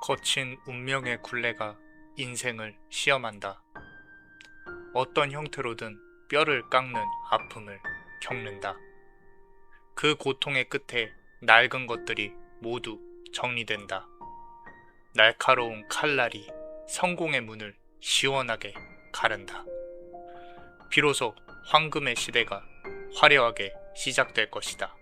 거친 운명의 굴레가 인생을 시험한다. 어떤 형태로든 뼈를 깎는 아픔을 겪는다. 그 고통의 끝에 낡은 것들이 모두 정리된다. 날카로운 칼날이 성공의 문을 시원하게 가른다. 비로소 황금의 시대가 화려하게 시작될 것이다.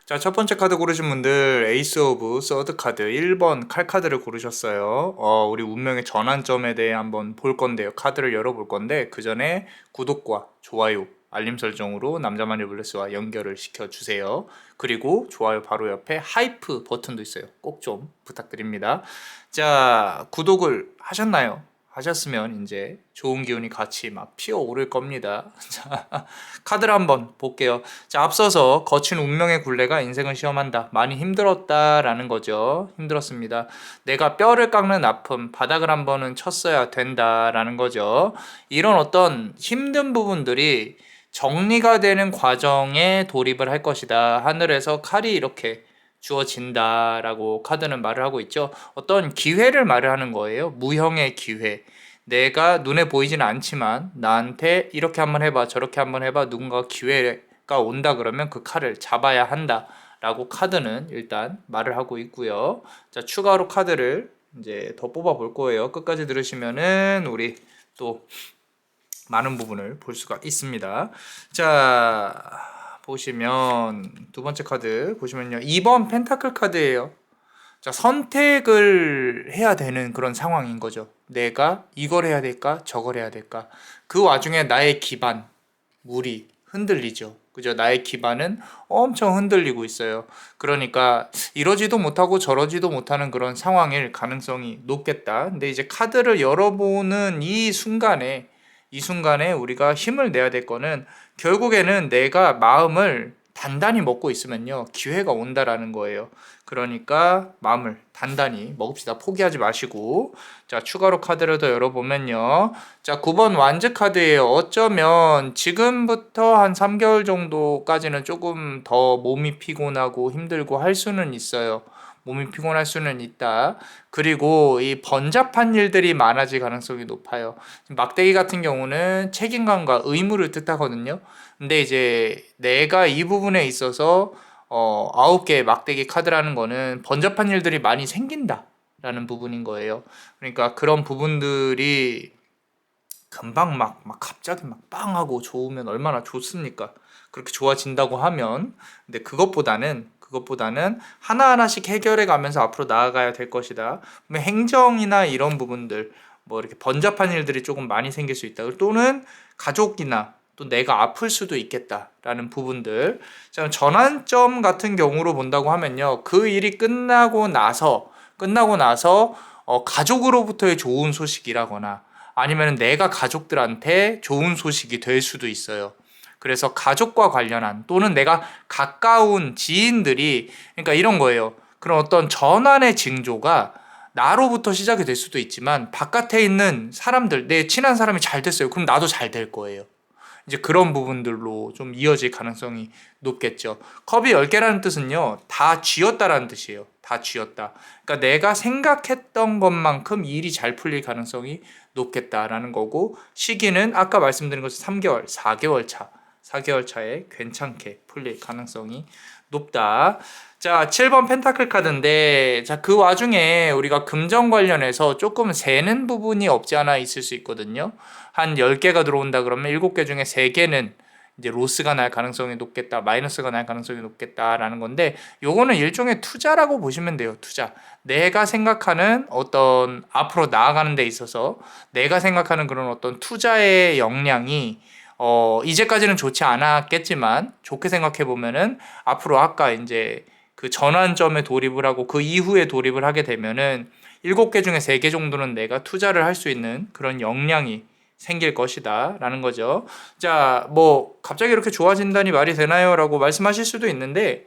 자, 첫 번째 카드 고르신 분들 에이스 오브 서드 카드 1번 칼 카드를 고르셨어요. 우리 운명의 전환점에 대해 한번 볼 건데요. 카드를 열어볼 건데 그 전에 구독과 좋아요, 알림 설정으로 남자만의 블레스와 연결을 시켜주세요. 그리고 좋아요 바로 옆에 하이프 버튼도 있어요. 꼭 좀 부탁드립니다. 자, 구독을 하셨나요? 하셨으면 이제 좋은 기운이 같이 막 피어오를 겁니다. 자, 카드를 한번 볼게요. 자, 앞서서 거친 운명의 굴레가 인생을 시험한다. 많이 힘들었다라는 거죠. 힘들었습니다. 내가 뼈를 깎는 아픔, 바닥을 한 번은 쳤어야 된다라는 거죠. 이런 어떤 힘든 부분들이 정리가 되는 과정에 돌입을 할 것이다. 하늘에서 칼이 이렇게 주어진다라고 카드는 말을 하고 있죠. 어떤 기회를 말을 하는 거예요. 무형의 기회. 내가 눈에 보이지는 않지만 나한테 이렇게 한번 해봐, 저렇게 한번 해봐, 누군가 기회가 온다 그러면 그 칼을 잡아야 한다 라고 카드는 일단 말을 하고 있고요. 자, 추가로 카드를 이제 더 뽑아 볼 거예요. 끝까지 들으시면은 우리 또 많은 부분을 볼 수가 있습니다. 자, 보시면 두 번째 카드 보시면요, 2번 펜타클 카드예요. 자, 선택을 해야 되는 그런 상황인 거죠. 내가 이걸 해야 될까 저걸 해야 될까. 그 와중에 나의 기반 물이 흔들리죠. 그죠? 나의 기반은 엄청 흔들리고 있어요. 그러니까 이러지도 못하고 저러지도 못하는 그런 상황일 가능성이 높겠다. 근데 이제 카드를 열어보는 이 순간에 우리가 힘을 내야 될 거는 결국에는 내가 마음을 단단히 먹고 있으면요, 기회가 온다라는 거예요. 그러니까 마음을 단단히 먹읍시다. 포기하지 마시고. 자, 추가로 카드를 더 열어보면요, 자, 9번 완즈 카드예요. 어쩌면 지금부터 한 3개월 정도까지는 조금 더 몸이 피곤하고 힘들고 할 수는 있어요. 몸이 피곤할 수는 있다. 그리고 이 번잡한 일들이 많아질 가능성이 높아요. 막대기 같은 경우는 책임감과 의무를 뜻하거든요. 근데 이제 내가 이 부분에 있어서 9개의 막대기 카드라는 거는 번잡한 일들이 많이 생긴다라는 부분인 거예요. 그러니까 그런 부분들이 금방 막 갑자기 막 빵 하고 좋으면 얼마나 좋습니까? 그렇게 좋아진다고 하면. 근데 그것보다는 하나하나씩 해결해 가면서 앞으로 나아가야 될 것이다. 행정이나 이런 부분들, 뭐 이렇게 번잡한 일들이 조금 많이 생길 수 있다. 또는 가족이나 또 내가 아플 수도 있겠다라는 부분들. 자, 전환점 같은 경우로 본다고 하면요, 그 일이 끝나고 나서 가족으로부터의 좋은 소식이라거나 아니면 내가 가족들한테 좋은 소식이 될 수도 있어요. 그래서 가족과 관련한 또는 내가 가까운 지인들이, 그러니까 이런 거예요. 그런 어떤 전환의 징조가 나로부터 시작이 될 수도 있지만 바깥에 있는 사람들, 내 친한 사람이 잘 됐어요. 그럼 나도 잘 될 거예요. 이제 그런 부분들로 좀 이어질 가능성이 높겠죠. 컵이 10개라는 뜻은요, 다 쥐었다라는 뜻이에요. 다 쥐었다. 그러니까 내가 생각했던 것만큼 일이 잘 풀릴 가능성이 높겠다라는 거고, 시기는 아까 말씀드린 것처럼 3개월, 4개월 차에 괜찮게 풀릴 가능성이 높다. 자, 7번 펜타클 카드인데, 자, 그 와중에 우리가 금전 관련해서 조금 새는 부분이 없지 않아 있을 수 있거든요. 한 10개가 들어온다 그러면 7개 중에 3개는 이제 로스가 날 가능성이 높겠다, 마이너스가 날 가능성이 높겠다라는 건데, 요거는 일종의 투자라고 보시면 돼요. 투자. 내가 생각하는 어떤 앞으로 나아가는 데 있어서 내가 생각하는 그런 어떤 투자의 역량이 이제까지는 좋지 않았겠지만, 좋게 생각해 보면은 앞으로 아까 이제 그 전환점에 돌입을 하고 그 이후에 돌입을 하게 되면은 7개 중에 3개 정도는 내가 투자를 할 수 있는 그런 역량이 생길 것이다 라는 거죠. 자, 뭐 갑자기 이렇게 좋아진다니 말이 되나요? 라고 말씀하실 수도 있는데,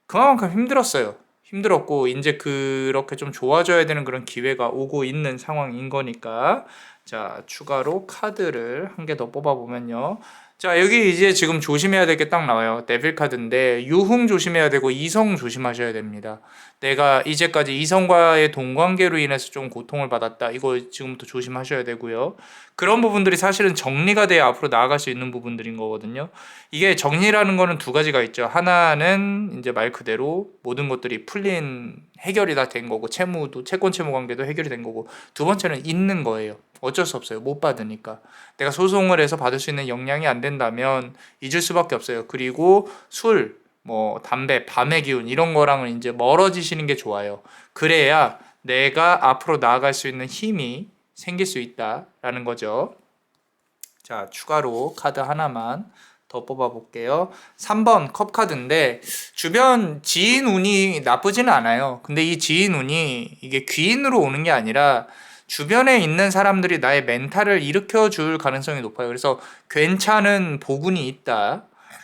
그만큼 힘들었어요. 힘들었고 이제 그렇게 좀 좋아져야 되는 그런 기회가 오고 있는 상황인 거니까. 자, 추가로 카드를 한 개 더 뽑아보면요, 자, 여기 이제 지금 조심해야 될 게 딱 나와요. 데빌 카드인데 유흥 조심해야 되고 이성 조심하셔야 됩니다. 내가 이제까지 이성과의 동관계로 인해서 좀 고통을 받았다. 이거 지금부터 조심하셔야 되고요. 그런 부분들이 사실은 정리가 돼야 앞으로 나아갈 수 있는 부분들인 거거든요. 이게 정리라는 거는 두 가지가 있죠. 하나는 이제 말 그대로 모든 것들이 풀린 해결이 다 된 거고 채무도 채권 채무 관계도 해결이 된 거고, 두 번째는 있는 거예요. 어쩔 수 없어요. 못 받으니까. 내가 소송을 해서 받을 수 있는 역량이 안 된다면 잊을 수밖에 없어요. 그리고 술, 뭐 담배, 밤의 기운 이런 거랑은 이제 멀어지시는 게 좋아요. 그래야 내가 앞으로 나아갈 수 있는 힘이 생길 수 있다라는 거죠. 자, 추가로 카드 하나만 더 뽑아 볼게요. 3번 컵 카드인데 주변 지인 운이 나쁘지는 않아요. 근데 이 지인 운이 이게 귀인으로 오는 게 아니라 주변에 있는 사람들이 나의 멘탈을 일으켜 줄 가능성이 높아요. 그래서 괜찮은 복운이 있다.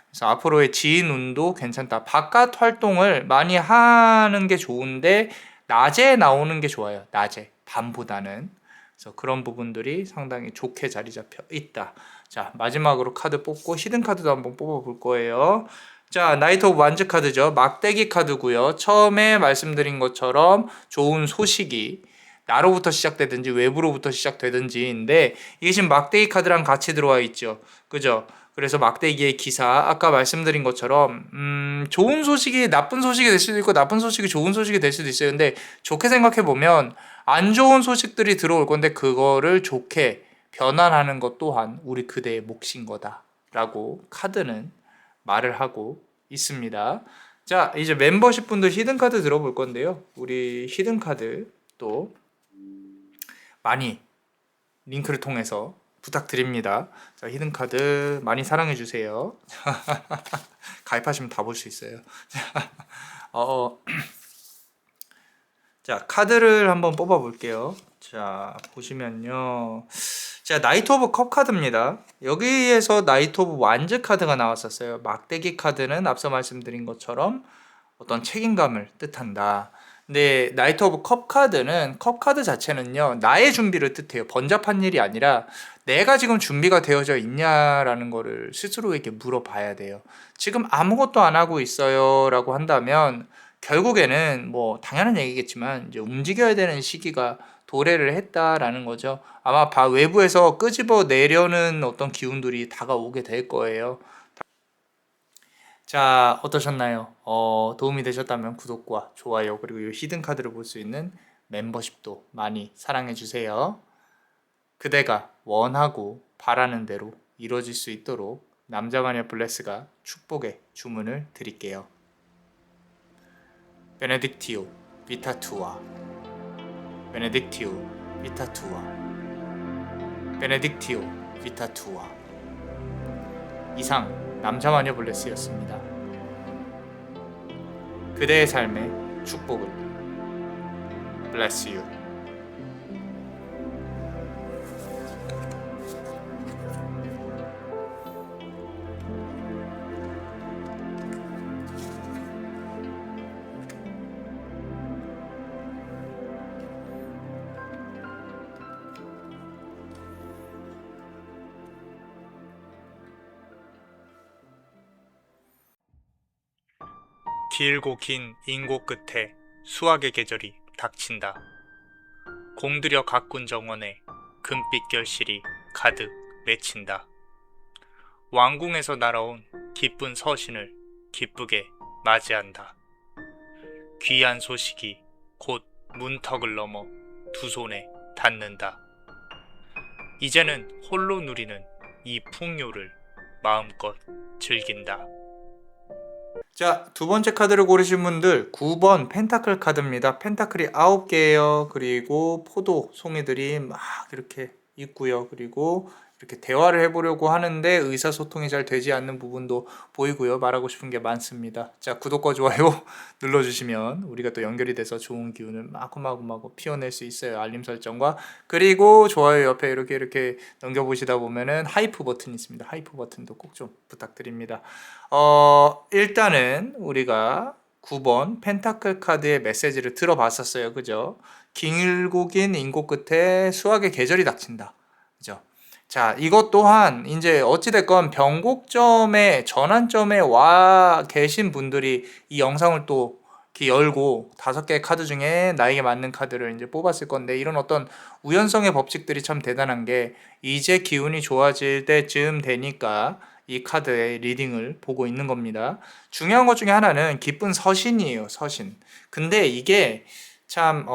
그래서 앞으로의 지인 운도 괜찮다. 바깥 활동을 많이 하는 게 좋은데 낮에 나오는 게 좋아요. 낮에, 밤보다는. 그래서 그런 부분들이 상당히 좋게 자리 잡혀 있다. 자, 마지막으로 카드 뽑고 히든 카드도 한번 뽑아 볼 거예요. 자, 나이트 오브 완즈 카드죠. 막대기 카드고요. 처음에 말씀드린 것처럼 좋은 소식이 나로부터 시작되든지 외부로부터 시작되든지인데, 이게 지금 막대기 카드랑 같이 들어와 있죠. 그죠? 그래서 막대기의 기사, 아까 말씀드린 것처럼 좋은 소식이 나쁜 소식이 될 수도 있고 나쁜 소식이 좋은 소식이 될 수도 있어요. 근데 좋게 생각해 보면 안 좋은 소식들이 들어올 건데 그거를 좋게 변환하는 것 또한 우리 그대의 몫인 거다라고 카드는 말을 하고 있습니다. 자, 이제 멤버십 분들 히든 카드 들어볼 건데요. 우리 히든 카드 또 많이 링크를 통해서 부탁드립니다. 자, 히든 카드 많이 사랑해 주세요. 가입하시면 다 볼 수 있어요. 자, 카드를 한번 뽑아 볼게요. 자, 보시면요. 자, 나이트 오브 컵 카드입니다. 여기에서 나이트 오브 완즈 카드가 나왔었어요. 막대기 카드는 앞서 말씀드린 것처럼 어떤 책임감을 뜻한다. 근데 나이트 오브 컵 카드는, 컵 카드 자체는요, 나의 준비를 뜻해요. 번잡한 일이 아니라 내가 지금 준비가 되어져 있냐라는 거를 스스로에게 물어봐야 돼요. 지금 아무것도 안 하고 있어요 라고 한다면 결국에는 뭐 당연한 얘기겠지만 이제 움직여야 되는 시기가 도래를 했다라는 거죠. 아마 외부에서 끄집어 내려는 어떤 기운들이 다가오게 될 거예요. 자, 어떠셨나요? 도움이 되셨다면 구독과 좋아요, 그리고 이 히든 카드를 볼 수 있는 멤버십도 많이 사랑해 주세요. 그대가 원하고 바라는 대로 이루어질 수 있도록 남자마녀 블레스가 축복의 주문을 드릴게요. 베네딕티오 비타투아, 베네딕티오 비타투아, 베네딕티오 비타투아. 이상 남자마녀 블레스였습니다. 그대의 삶의 축복을. Bless you. 길고 긴 인고 끝에 수학의 계절이 닥친다. 공들여 가꾼 정원에 금빛 결실이 가득 맺힌다. 왕궁에서 날아온 기쁜 서신을 기쁘게 맞이한다. 귀한 소식이 곧 문턱을 넘어 두 손에 닿는다. 이제는 홀로 누리는 이 풍요를 마음껏 즐긴다. 자, 두 번째 카드를 고르신 분들 9번 펜타클 카드입니다. 펜타클이 9개예요. 그리고 포도 송이들이 막 이렇게 있고요. 그리고 이렇게 대화를 해보려고 하는데 의사소통이 잘 되지 않는 부분도 보이고요. 말하고 싶은 게 많습니다. 자, 구독과 좋아요 눌러주시면 우리가 또 연결이 돼서 좋은 기운을 마구마구 피워낼 수 있어요. 알림 설정과, 그리고 좋아요 옆에 이렇게 넘겨보시다 보면은 하이프 버튼이 있습니다. 하이프 버튼도 꼭 좀 부탁드립니다. 일단은 우리가 9번 펜타클 카드의 메시지를 들어봤었어요. 그죠? 길고 긴 인고 끝에 수학의 계절이 닥친다. 그죠? 자, 이것 또한 이제 어찌됐건 변곡점에 전환점에 와 계신 분들이 이 영상을 또 이렇게 열고 5개의 카드 중에 나에게 맞는 카드를 이제 뽑았을 건데, 이런 어떤 우연성의 법칙들이 참 대단한 게, 이제 기운이 좋아질 때쯤 되니까 이 카드의 리딩을 보고 있는 겁니다. 중요한 것 중에 하나는 기쁜 서신이에요, 서신. 근데 이게 참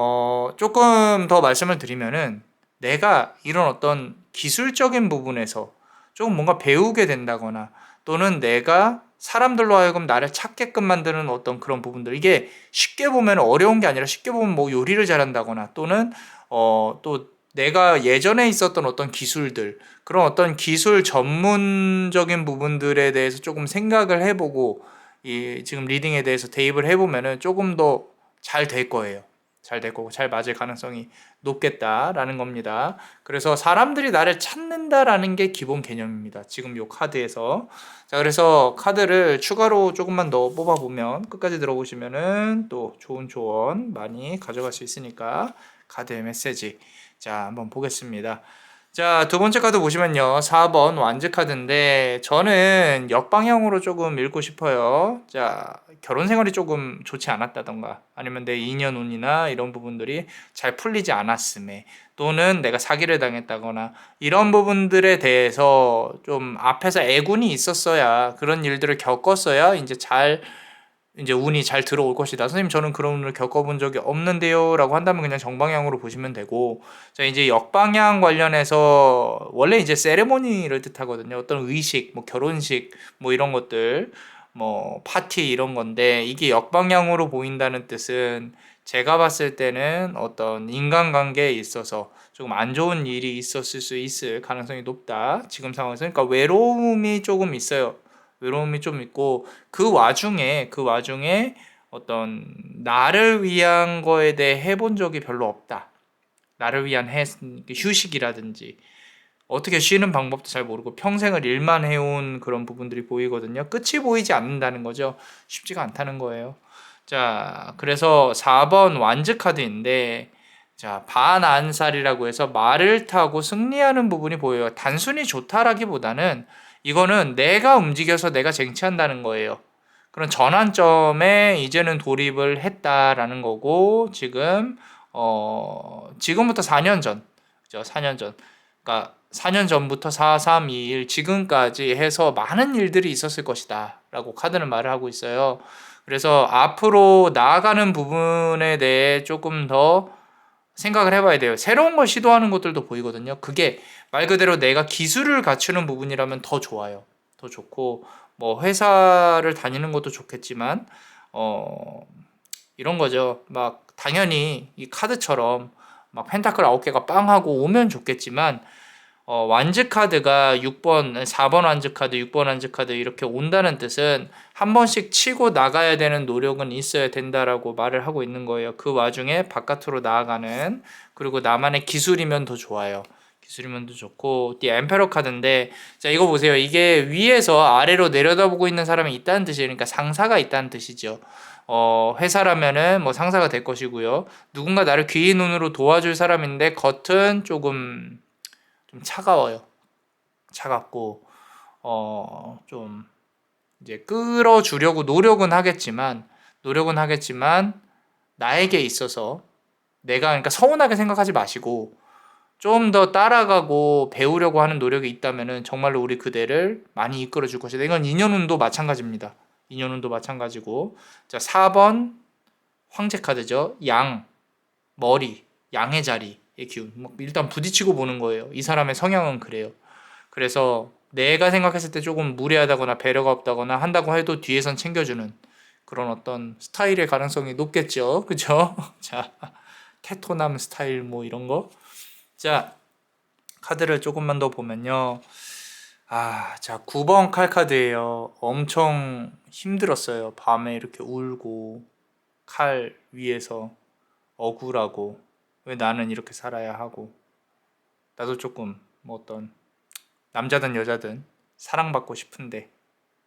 조금 더 말씀을 드리면은, 내가 이런 어떤 기술적인 부분에서 조금 뭔가 배우게 된다거나, 또는 내가 사람들로 하여금 나를 찾게끔 만드는 어떤 그런 부분들, 이게 쉽게 보면 어려운 게 아니라, 쉽게 보면 뭐 요리를 잘한다거나, 또는 또 내가 예전에 있었던 어떤 기술들, 그런 어떤 기술 전문적인 부분들에 대해서 조금 생각을 해보고 이 지금 리딩에 대해서 대입을 해보면은 조금 더 잘 될 거예요. 잘 될 거고 잘 맞을 가능성이 높겠다라는 겁니다. 그래서 사람들이 나를 찾는다라는 게 기본 개념입니다, 지금 요 카드에서. 자, 그래서 카드를 추가로 조금만 더 뽑아보면, 끝까지 들어보시면은 또 좋은 조언 많이 가져갈 수 있으니까, 카드의 메시지. 자, 한번 보겠습니다. 자, 두 번째 카드 보시면요, 4번 완즈 카드인데, 저는 역방향으로 조금 읽고 싶어요. 자, 결혼 생활이 조금 좋지 않았다던가, 아니면 내 인연 운이나 이런 부분들이 잘 풀리지 않았음에, 또는 내가 사기를 당했다거나, 이런 부분들에 대해서 좀 앞에서 애군이 있었어야, 그런 일들을 겪었어야 이제 운이 잘 들어올 것이다. 선생님, 저는 그런 운을 겪어본 적이 없는데요 라고 한다면 그냥 정방향으로 보시면 되고, 자, 이제 역방향 관련해서 원래 이제 세레모니를 뜻하거든요. 어떤 의식, 뭐 결혼식, 뭐 이런 것들, 뭐 파티 이런 건데, 이게 역방향으로 보인다는 뜻은, 제가 봤을 때는 어떤 인간관계에 있어서 조금 안 좋은 일이 있었을 수 있을 가능성이 높다, 지금 상황에서. 그러니까 외로움이 조금 있어요. 외로움이 좀 있고, 그 와중에 어떤 나를 위한 거에 대해 해본 적이 별로 없다. 나를 위한 휴식이라든지 어떻게 쉬는 방법도 잘 모르고 평생을 일만 해온 그런 부분들이 보이거든요. 끝이 보이지 않는다는 거죠. 쉽지가 않다는 거예요. 자, 그래서 4번 완즈 카드인데, 자, 반안살이라고 해서 말을 타고 승리하는 부분이 보여요. 단순히 좋다라기보다는 이거는 내가 움직여서 내가 쟁취한다는 거예요. 그런 전환점에 이제는 돌입을 했다라는 거고, 지금부터 4년 전, 그죠? 4년 전. 그러니까 4년 전부터 4, 3, 2, 1 지금까지 해서 많은 일들이 있었을 것이다 라고 카드는 말을 하고 있어요. 그래서 앞으로 나아가는 부분에 대해 조금 더 생각을 해봐야 돼요. 새로운 걸 시도하는 것들도 보이거든요. 그게 말 그대로 내가 기술을 갖추는 부분이라면 더 좋아요. 더 좋고, 뭐 회사를 다니는 것도 좋겠지만, 어 이런 거죠. 막 당연히 이 카드처럼 막 펜타클 9개가 빵 하고 오면 좋겠지만, 완즈 카드가 6번, 4번 완즈 카드, 6번 완즈 카드 이렇게 온다는 뜻은 한 번씩 치고 나가야 되는 노력은 있어야 된다라고 말을 하고 있는 거예요. 그 와중에 바깥으로 나아가는, 그리고 나만의 기술이면 더 좋아요. 기술이면 더 좋고, 이 엠페러 카드인데, 자, 이거 보세요. 이게 위에서 아래로 내려다보고 있는 사람이 있다는 뜻이에요. 그러니까 상사가 있다는 뜻이죠. 회사라면은 뭐 상사가 될 것이고요. 누군가 나를 귀인 눈으로 도와줄 사람인데, 겉은 좀 차가워요. 차갑고, 좀 이제 끌어주려고 노력은 하겠지만 나에게 있어서, 내가 그러니까 서운하게 생각하지 마시고 좀 더 따라가고 배우려고 하는 노력이 있다면은 정말로 우리 그대를 많이 이끌어 줄 것이다. 이건 인연운도 마찬가지입니다. 인연운도 마찬가지고. 자, 4번 황제 카드죠. 머리, 양의 자리의 기운. 뭐 일단 부딪히고 보는 거예요. 이 사람의 성향은 그래요. 그래서 내가 생각했을 때 조금 무례하다거나 배려가 없다거나 한다고 해도 뒤에선 챙겨주는 그런 어떤 스타일의 가능성이 높겠죠. 그죠? 자, 테토남 스타일 뭐 이런 거. 자, 카드를 조금만 더 보면요. 자, 9번 칼카드예요. 엄청 힘들었어요. 밤에 이렇게 울고, 칼 위에서 억울하고, 왜 나는 이렇게 살아야 하고, 나도 조금 뭐 어떤 남자든 여자든 사랑받고 싶은데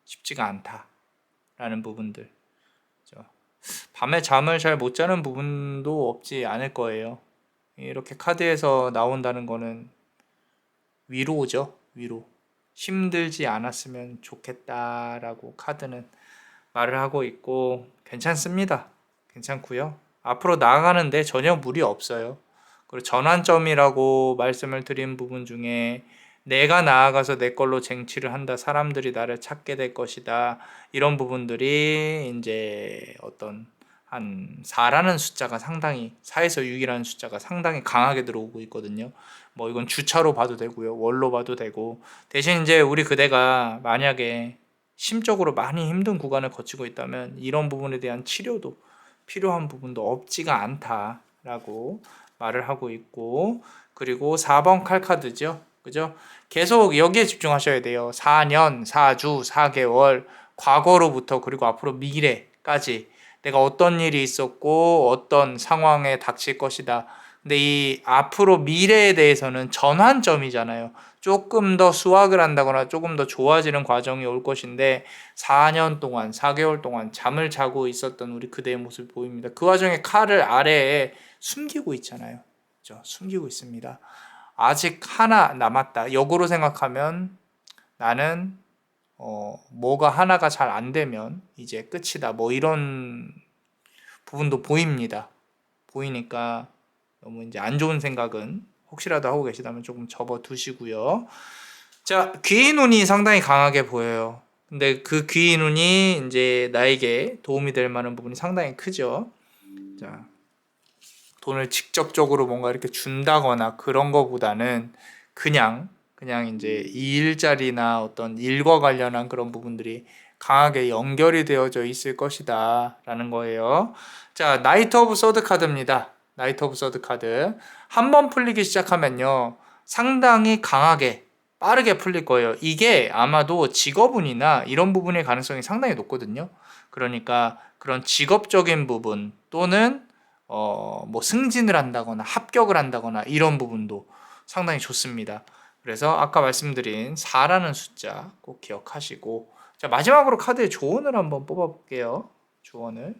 쉽지가 않다라는 부분들. 그죠? 밤에 잠을 잘 못 자는 부분도 없지 않을 거예요. 이렇게 카드에서 나온다는 거는 위로죠. 위로. 힘들지 않았으면 좋겠다라고 카드는 말을 하고 있고 괜찮습니다. 괜찮고요. 앞으로 나아가는데 전혀 무리 없어요. 그리고 전환점이라고 말씀을 드린 부분 중에 내가 나아가서 내 걸로 쟁취를 한다. 사람들이 나를 찾게 될 것이다. 이런 부분들이 이제 어떤 한 4라는 숫자가 상당히 4에서 6이라는 숫자가 상당히 강하게 들어오고 있거든요. 뭐 이건 주차로 봐도 되고요. 월로 봐도 되고 대신 이제 우리 그대가 만약에 심적으로 많이 힘든 구간을 거치고 있다면 이런 부분에 대한 치료도 필요한 부분도 없지가 않다라고 말을 하고 있고 그리고 4번 칼카드죠. 그죠? 계속 여기에 집중하셔야 돼요. 4년, 4주, 4개월 과거로부터 그리고 앞으로 미래까지 내가 어떤 일이 있었고 어떤 상황에 닥칠 것이다. 근데 이 앞으로 미래에 대해서는 전환점이잖아요. 조금 더 수확을 한다거나 조금 더 좋아지는 과정이 올 것인데 4년 동안 4개월 동안 잠을 자고 있었던 우리 그대의 모습이 보입니다. 그 와중에 칼을 아래에 숨기고 있잖아요. 그렇죠? 숨기고 있습니다. 아직 하나 남았다. 역으로 생각하면 나는 뭐가 하나가 잘 안 되면 이제 끝이다. 뭐 이런 부분도 보입니다. 보이니까 너무 이제 안 좋은 생각은 혹시라도 하고 계시다면 조금 접어 두시고요. 자, 귀인 운이 상당히 강하게 보여요. 근데 그 귀인 운이 이제 나에게 도움이 될 만한 부분이 상당히 크죠. 자, 돈을 직접적으로 뭔가 이렇게 준다거나 그런 거보다는 그냥 이제 이 일자리나 어떤 일과 관련한 그런 부분들이 강하게 연결이 되어져 있을 것이다 라는 거예요. 자, 나이트 오브 서드 카드입니다. 나이트 오브 서드 카드 한 번 풀리기 시작하면요 상당히 강하게 빠르게 풀릴 거예요. 이게 아마도 직업운이나 이런 부분의 가능성이 상당히 높거든요. 그러니까 그런 직업적인 부분 또는 뭐 승진을 한다거나 합격을 한다거나 이런 부분도 상당히 좋습니다. 그래서 아까 말씀드린 4라는 숫자 꼭 기억하시고 자, 마지막으로 카드의 조언을 한번 뽑아볼게요. 조언을.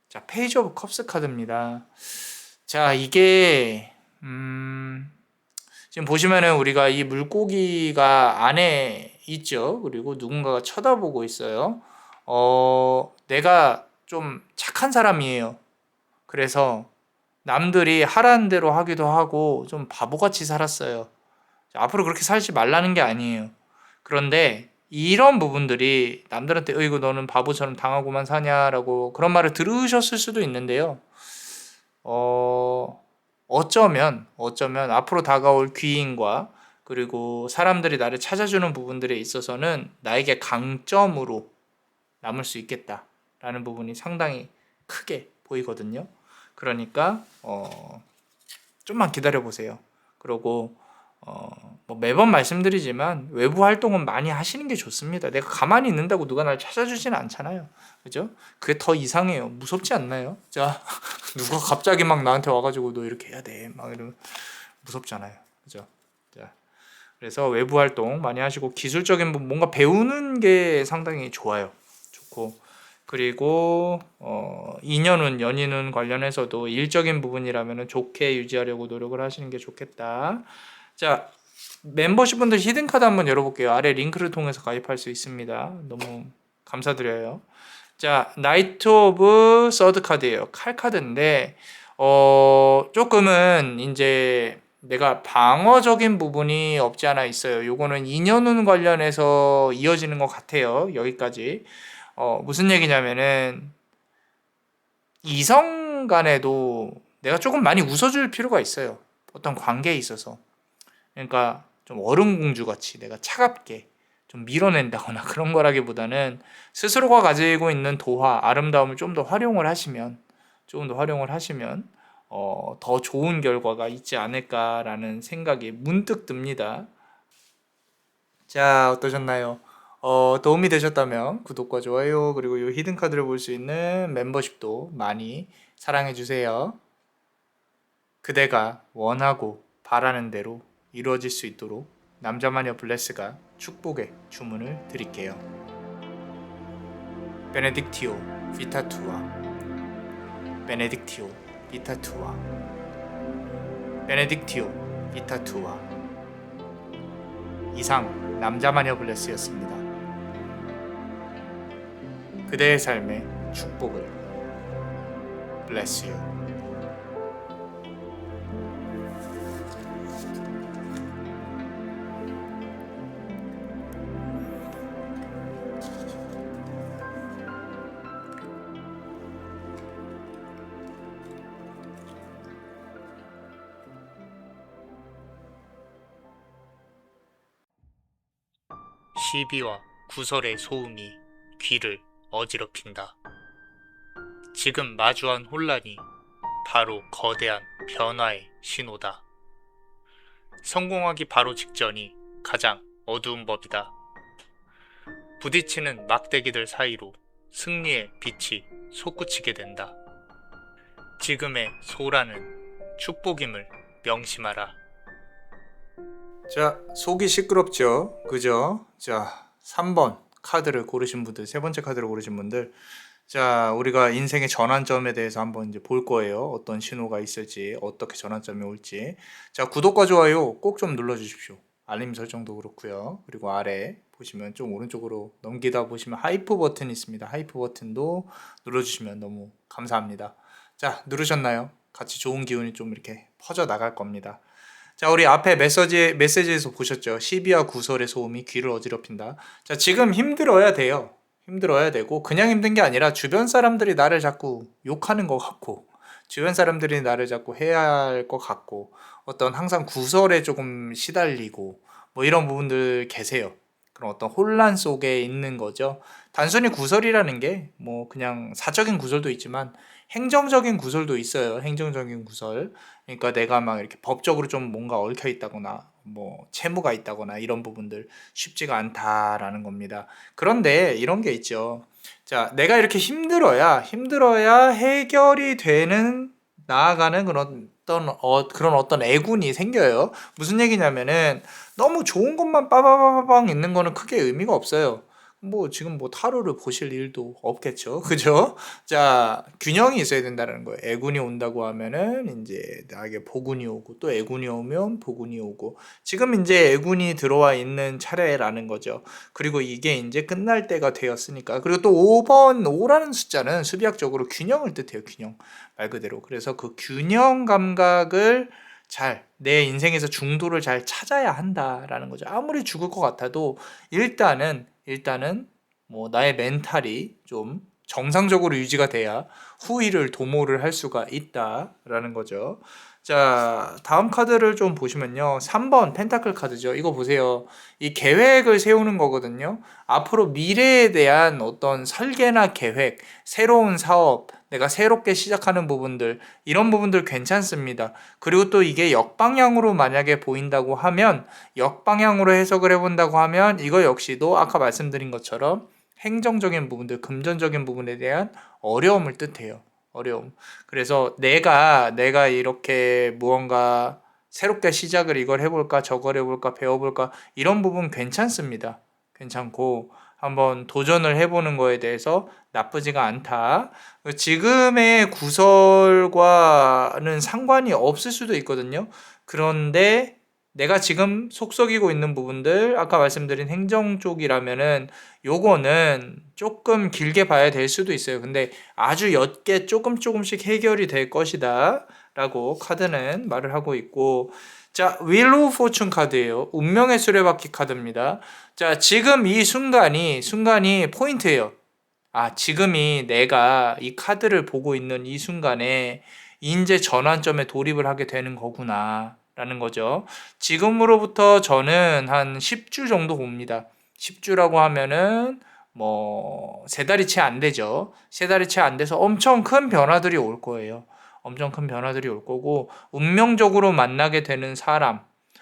자, 페이지 오브 컵스 카드입니다. 자, 이게 지금 보시면은 우리가 이 물고기가 안에 있죠. 그리고 누군가가 쳐다보고 있어요. 내가 좀 착한 사람이에요. 그래서 남들이 하라는 대로 하기도 하고 좀 바보같이 살았어요. 앞으로 그렇게 살지 말라는 게 아니에요. 그런데 이런 부분들이 남들한테 이거 너는 바보처럼 당하고만 사냐라고 그런 말을 들으셨을 수도 있는데요. 어쩌면 앞으로 다가올 귀인과 그리고 사람들이 나를 찾아주는 부분들에 있어서는 나에게 강점으로 남을 수 있겠다라는 부분이 상당히 크게 보이거든요. 그러니까 좀만 기다려 보세요. 그리고 뭐 매번 말씀드리지만 외부 활동은 많이 하시는 게 좋습니다. 내가 가만히 있는다고 누가 날 찾아주지는 않잖아요. 그죠? 그게 더 이상해요. 무섭지 않나요? 자, 누가 갑자기 막 나한테 와가지고 너 이렇게 해야 돼. 막 이러면 무섭잖아요. 그죠? 자, 그래서 외부 활동 많이 하시고 기술적인 부분 뭔가 배우는 게 상당히 좋아요. 좋고 그리고 인연운, 연인운 관련해서도 일적인 부분이라면 좋게 유지하려고 노력을 하시는 게 좋겠다. 자, 멤버십 분들 히든카드 한번 열어볼게요. 아래 링크를 통해서 가입할 수 있습니다. 너무 감사드려요. 자, 나이트 오브 서드 카드예요. 칼 카드인데 조금은 이제 내가 방어적인 부분이 없지 않아 있어요. 요거는 인연운 관련해서 이어지는 것 같아요. 여기까지. 무슨 얘기냐면은 이성 간에도 내가 조금 많이 웃어줄 필요가 있어요. 어떤 관계에 있어서. 그러니까 좀 어른공주 같이 내가 차갑게 좀 밀어낸다거나 그런 거라기보다는 스스로가 가지고 있는 도화, 아름다움을 좀 더 활용을 하시면 더 좋은 결과가 있지 않을까라는 생각이 문득 듭니다. 자, 어떠셨나요? 도움이 되셨다면 구독과 좋아요 그리고 이 히든 카드를 볼 수 있는 멤버십도 많이 사랑해 주세요. 그대가 원하고 바라는 대로 이루어질 수 있도록 남자마녀 블레스가 축복의 주문을 드릴게요. 베네딕티오 비타투아 베네딕티오 비타투아 베네딕티오 비타투아 이상 남자마녀 블레스였습니다. 그대의 삶에 축복을. Bless you. 시비와 구설의 소음이 귀를 어지럽힌다. 지금 마주한 혼란이 바로 거대한 변화의 신호다. 성공하기 바로 직전이 가장 어두운 법이다. 부딪히는 막대기들 사이로 승리의 빛이 솟구치게 된다. 지금의 소라는 축복임을 명심하라. 자, 속이 시끄럽죠? 그죠? 자, 3번 카드를 고르신 분들, 세 번째 카드를 고르신 분들, 자, 우리가 인생의 전환점에 대해서 한번 이제 볼 거예요. 어떤 신호가 있을지, 어떻게 전환점이 올지. 자, 구독과 좋아요 꼭 좀 눌러주십시오. 알림 설정도 그렇고요. 그리고 아래 보시면 좀 오른쪽으로 넘기다 보시면 하이프 버튼이 있습니다. 하이프 버튼도 눌러주시면 너무 감사합니다. 자, 누르셨나요? 같이 좋은 기운이 좀 이렇게 퍼져 나갈 겁니다. 자, 우리 앞에 메시지에서 보셨죠? 시비와 구설의 소음이 귀를 어지럽힌다. 자, 지금 힘들어야 돼요. 힘들어야 되고, 그냥 힘든 게 아니라 주변 사람들이 나를 자꾸 욕하는 것 같고, 주변 사람들이 나를 자꾸 해야 할 것 같고, 어떤 항상 구설에 조금 시달리고, 뭐 이런 부분들 계세요. 그런 어떤 혼란 속에 있는 거죠. 단순히 구설이라는 게 뭐 그냥 사적인 구설도 있지만 행정적인 구설도 있어요. 행정적인 구설. 그러니까 내가 막 이렇게 법적으로 좀 뭔가 얽혀 있다거나 뭐 채무가 있다거나 이런 부분들 쉽지가 않다라는 겁니다. 그런데 이런 게 있죠. 자, 내가 이렇게 힘들어야 해결이 되는 나아가는 그런 어떤 애군이 생겨요. 무슨 얘기냐면은 너무 좋은 것만 빠바바방 있는 거는 크게 의미가 없어요. 뭐 지금 뭐 타로를 보실 일도 없겠죠. 그죠? 자, 균형이 있어야 된다는 거예요. 애군이 온다고 하면은 이제 나에게 복운이 오고, 또 애군이 오면 복운이 오고, 지금 이제 애군이 들어와 있는 차례라는 거죠. 그리고 이게 이제 끝날 때가 되었으니까. 그리고 또 5라는 숫자는 수비학적으로 균형을 뜻해요. 균형 말 그대로. 그래서 그 균형 감각을 내 인생에서 중도를 잘 찾아야 한다라는 거죠. 아무리 죽을 것 같아도 일단은 뭐 나의 멘탈이 좀 정상적으로 유지가 돼야 후일을 도모를 할 수가 있다라는 거죠. 자, 다음 카드를 좀 보시면요. 3번 펜타클 카드죠. 이거 보세요. 이 계획을 세우는 거거든요. 앞으로 미래에 대한 어떤 설계나 계획, 새로운 사업, 내가 새롭게 시작하는 부분들, 이런 부분들 괜찮습니다. 그리고 또 이게 역방향으로 만약에 보인다고 하면, 역방향으로 해석을 해본다고 하면 이거 역시도 아까 말씀드린 것처럼 행정적인 부분들, 금전적인 부분에 대한 어려움을 뜻해요. 어려움. 그래서 내가 이렇게 무언가 새롭게 시작을 이걸 해볼까, 저걸 해볼까, 배워볼까, 이런 부분 괜찮습니다. 괜찮고 한번 도전을 해보는 거에 대해서 나쁘지가 않다. 지금의 구설과는 상관이 없을 수도 있거든요. 그런데 내가 지금 속썩이고 있는 부분들, 아까 말씀드린 행정 쪽이라면은 요거는 조금 길게 봐야 될 수도 있어요. 근데 아주 옅게 조금씩 해결이 될 것이다 라고 카드는 말을 하고 있고, 자, 윌 오브 포춘 카드예요. 운명의 수레바퀴 카드입니다. 자, 지금 이 순간이 포인트예요. 아, 지금이 내가 이 카드를 보고 있는 이 순간에 이제 전환점에 돌입을 하게 되는 거구나 라는 거죠. 지금으로부터 저는 한 10주 정도 봅니다. 10주라고 하면은 뭐 3달이 채 안 되죠. 3달이 채 안 돼서 엄청 큰 변화들이 올 거예요. 엄청 큰 변화들이 올 거고, 운명적으로 만나게 되는 사람,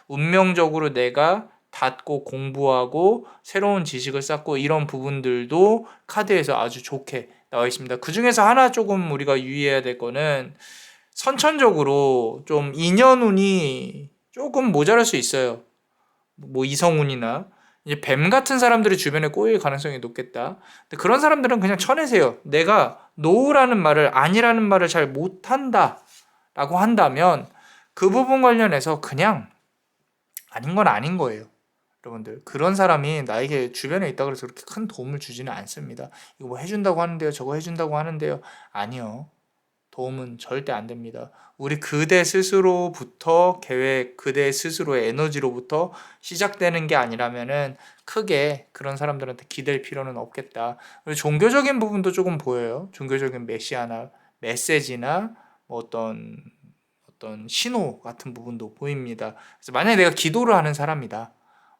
운명적으로 내가 닫고 공부하고 새로운 지식을 쌓고, 이런 부분들도 카드에서 아주 좋게 나와 있습니다. 그 중에서 하나 조금 우리가 유의해야 될 거는, 선천적으로 좀 인연운이 조금 모자랄 수 있어요. 뭐 이성운이나 이제 뱀 같은 사람들이 주변에 꼬일 가능성이 높겠다. 근데 그런 사람들은 그냥 쳐내세요. 내가 노라는 말을, 아니라는 말을 잘 못한다 라고 한다면 그 부분 관련해서 그냥 아닌 건 아닌 거예요. 여러분들, 그런 사람이 나에게 주변에 있다 그래서 그렇게 큰 도움을 주지는 않습니다. 이거 뭐 해준다고 하는데요, 저거 해준다고 하는데요. 아니요. 도움은 절대 안 됩니다. 우리 그대 스스로부터 계획, 그대 스스로의 에너지로부터 시작되는 게 아니라면은 크게 그런 사람들한테 기댈 필요는 없겠다. 그리고 종교적인 부분도 조금 보여요. 종교적인 메시아나 메시지나 뭐 어떤 신호 같은 부분도 보입니다. 그래서 만약에 내가 기도를 하는 사람이다.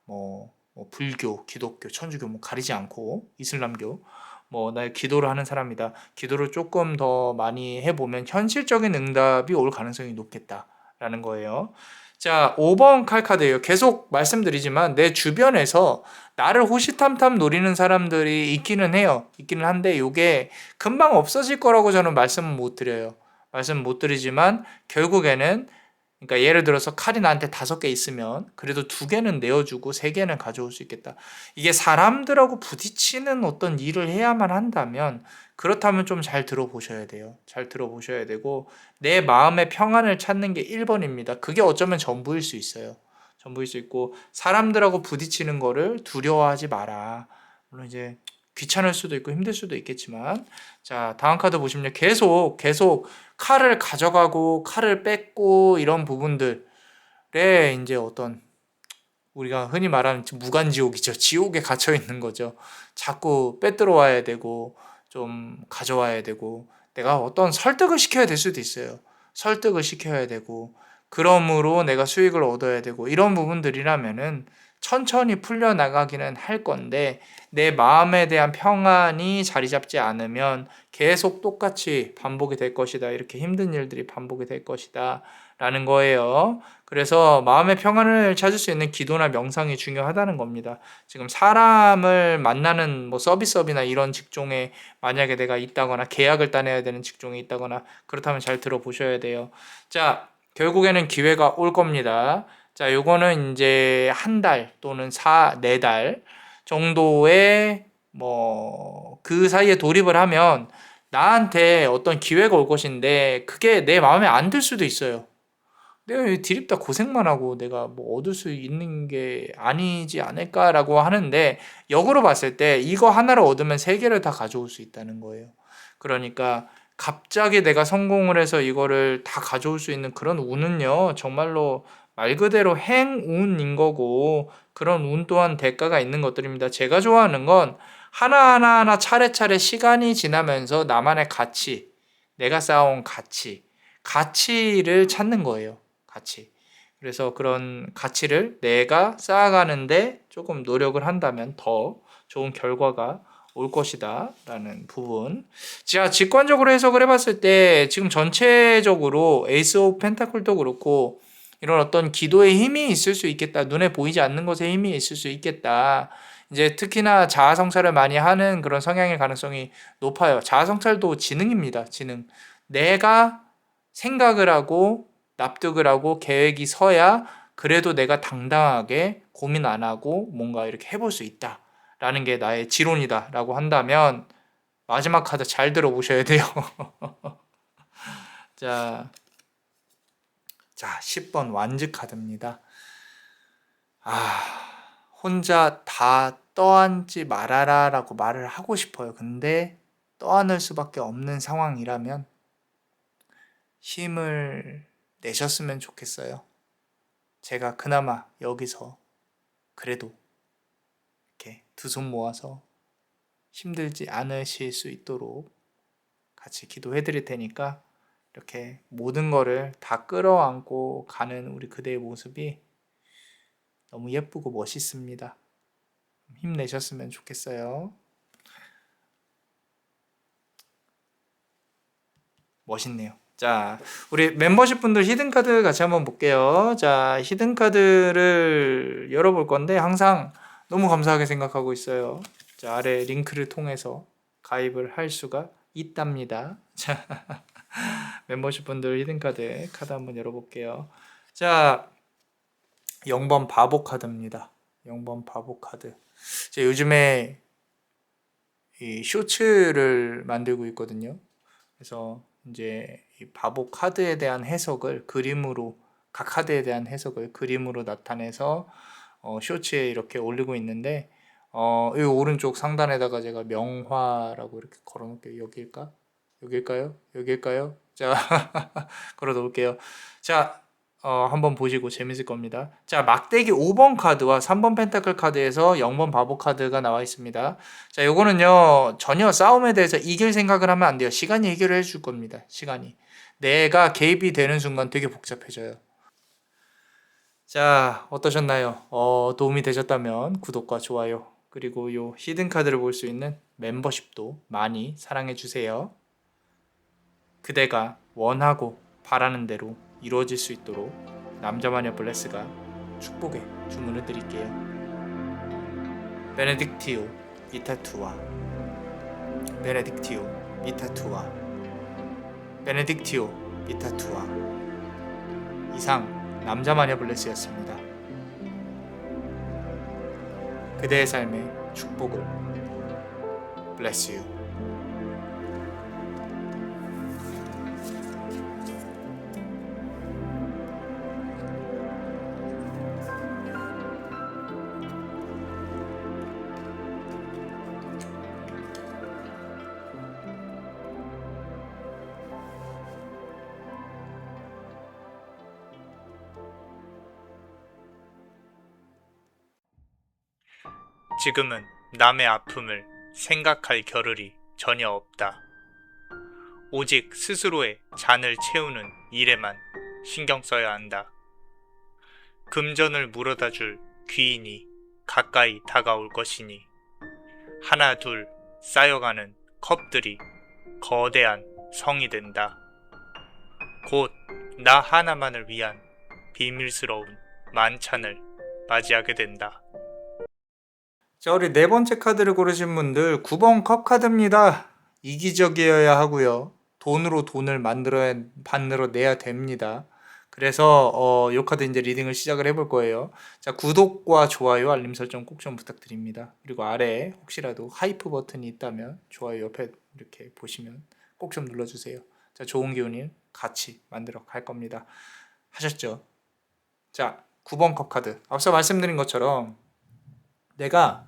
뭐 불교, 기독교, 천주교 뭐 가리지 않고 이슬람교 뭐 나의 기도를 하는 사람이다. 기도를 조금 더 많이 해보면 현실적인 응답이 올 가능성이 높겠다라는 거예요. 자, 5번 칼카드예요. 계속 말씀드리지만 내 주변에서 나를 호시탐탐 노리는 사람들이 있기는 해요. 있기는 한데 이게 금방 없어질 거라고 저는 말씀은 못 드려요. 말씀 못 드리지만 결국에는, 그러니까 예를 들어서 칼이 나한테 5개 있으면 그래도 2개는 내어주고 3개는 가져올 수 있겠다. 이게 사람들하고 부딪히는 어떤 일을 해야만 한다면, 그렇다면 좀 잘 들어보셔야 돼요. 잘 들어보셔야 되고 내 마음의 평안을 찾는 게 1번입니다. 그게 어쩌면 전부일 수 있어요. 전부일 수 있고, 사람들하고 부딪히는 거를 두려워하지 마라. 물론 이제 귀찮을 수도 있고 힘들 수도 있겠지만, 자, 다음 카드 보시면 계속 칼을 가져가고 칼을 뺏고 이런 부분들에 이제 어떤, 우리가 흔히 말하는 무간지옥이죠. 지옥에 갇혀 있는 거죠. 자꾸 빼들어와야 되고 좀 가져와야 되고, 내가 어떤 설득을 시켜야 될 수도 있어요. 설득을 시켜야 되고, 그러므로 내가 수익을 얻어야 되고, 이런 부분들이라면은 천천히 풀려나가기는 할 건데, 내 마음에 대한 평안이 자리 잡지 않으면 계속 똑같이 반복이 될 것이다. 이렇게 힘든 일들이 반복이 될 것이다 라는 거예요. 그래서 마음의 평안을 찾을 수 있는 기도나 명상이 중요하다는 겁니다. 지금 사람을 만나는 뭐 서비스업이나 이런 직종에 만약에 내가 있다거나 계약을 따내야 되는 직종에 있다거나 그렇다면 잘 들어보셔야 돼요. 자, 결국에는 기회가 올 겁니다. 자, 요거는 이제 1달 또는 4달 정도의 뭐 그 사이에 돌입을 하면 나한테 어떤 기회가 올 것인데, 그게 내 마음에 안 들 수도 있어요. 내가 디립다 고생만 하고 내가 뭐 얻을 수 있는 게 아니지 않을까라고 하는데, 역으로 봤을 때 이거 하나를 얻으면 3개를 다 가져올 수 있다는 거예요. 그러니까 갑자기 내가 성공을 해서 이거를 다 가져올 수 있는 그런 운은요, 정말로 말 그대로 행운인 거고, 그런 운 또한 대가가 있는 것들입니다. 제가 좋아하는 건 하나하나 차례차례 시간이 지나면서 나만의 가치, 내가 쌓아온 가치를 찾는 거예요. 가치. 그래서 그런 가치를 내가 쌓아가는데 조금 노력을 한다면 더 좋은 결과가 올 것이다 라는 부분. 자, 직관적으로 해석을 해봤을 때 지금 전체적으로 에이스 오브 펜타클도 그렇고 이런 어떤 기도의 힘이 있을 수 있겠다, 눈에 보이지 않는 것에 힘이 있을 수 있겠다. 이제 특히나 자아성찰을 많이 하는 그런 성향의 가능성이 높아요. 자아성찰도 지능입니다. 지능. 내가 생각을 하고 납득을 하고 계획이 서야 그래도 내가 당당하게 고민 안 하고 뭔가 이렇게 해볼 수 있다라는 게 나의 지론이다라고 한다면, 마지막 카드 잘 들어보셔야 돼요. 자, 10번 완즈 카드입니다. 혼자 다 떠안지 말아라 라고 말을 하고 싶어요. 근데 떠안을 수밖에 없는 상황이라면 힘을 내셨으면 좋겠어요. 제가 그나마 여기서 그래도 이렇게 2손 모아서 힘들지 않으실 수 있도록 같이 기도해 드릴 테니까, 이렇게 모든 거를 다 끌어안고 가는 우리 그대의 모습이 너무 예쁘고 멋있습니다. 힘내셨으면 좋겠어요. 멋있네요. 자, 우리 멤버십 분들 히든카드 같이 한번 볼게요. 자, 히든카드를 열어볼 건데 항상 너무 감사하게 생각하고 있어요. 자, 아래 링크를 통해서 가입을 할 수가 있답니다. 자, 멤버십 분들 히든카드 카드 한번 열어볼게요. 자, 0번 바보 카드입니다. 0번 바보 카드. 제가 요즘에 이 쇼츠를 만들고 있거든요. 그래서 이제 이 바보 카드에 대한 해석을 그림으로, 각 카드에 대한 해석을 그림으로 나타내서 쇼츠에 이렇게 올리고 있는데 이 오른쪽 상단에다가 제가 명화라고 이렇게 걸어놓을게요. 여기일까? 여기일까요? 여기일까요? 자, 걸어놓을게요. 자, 한번 보시고 재밌을 겁니다. 자, 막대기 5번 카드와 3번 펜타클 카드에서 0번 바보 카드가 나와 있습니다. 자, 요거는요, 전혀 싸움에 대해서 이길 생각을 하면 안 돼요. 시간이 해결을 해줄 겁니다. 시간이. 내가 개입이 되는 순간 되게 복잡해져요. 자, 어떠셨나요? 도움이 되셨다면 구독과 좋아요, 그리고 요 히든 카드를 볼 수 있는 멤버십도 많이 사랑해 주세요. 그대가 원하고 바라는 대로 이루어질 수 있도록 남자마녀 블레스가 축복의 주문을 드릴게요. 베네딕티오 이타투아, 베네딕티오 이타투아, 베네딕티오 이타투아. 이상 남자마녀 블레스였습니다. 그대의 삶의 축복을 bless you. 지금은 남의 아픔을 생각할 겨를이 전혀 없다. 오직 스스로의 잔을 채우는 일에만 신경 써야 한다. 금전을 물어다 줄 귀인이 가까이 다가올 것이니 하나 둘 쌓여가는 컵들이 거대한 성이 된다. 곧 나 하나만을 위한 비밀스러운 만찬을 맞이하게 된다. 자, 우리 네 번째 카드를 고르신 분들 9번 컵 카드입니다. 이기적이어야 하고요. 돈으로 돈을 만들어내야 됩니다. 그래서 이 카드 이제 리딩을 시작을 해볼 거예요. 자, 구독과 좋아요, 알림 설정 꼭 좀 부탁드립니다. 그리고 아래에 혹시라도 하이프 버튼이 있다면 좋아요 옆에 이렇게 보시면 꼭 좀 눌러주세요. 자, 좋은 기운을 같이 만들어 갈 겁니다. 하셨죠? 자, 9번 컵 카드. 앞서 말씀드린 것처럼 내가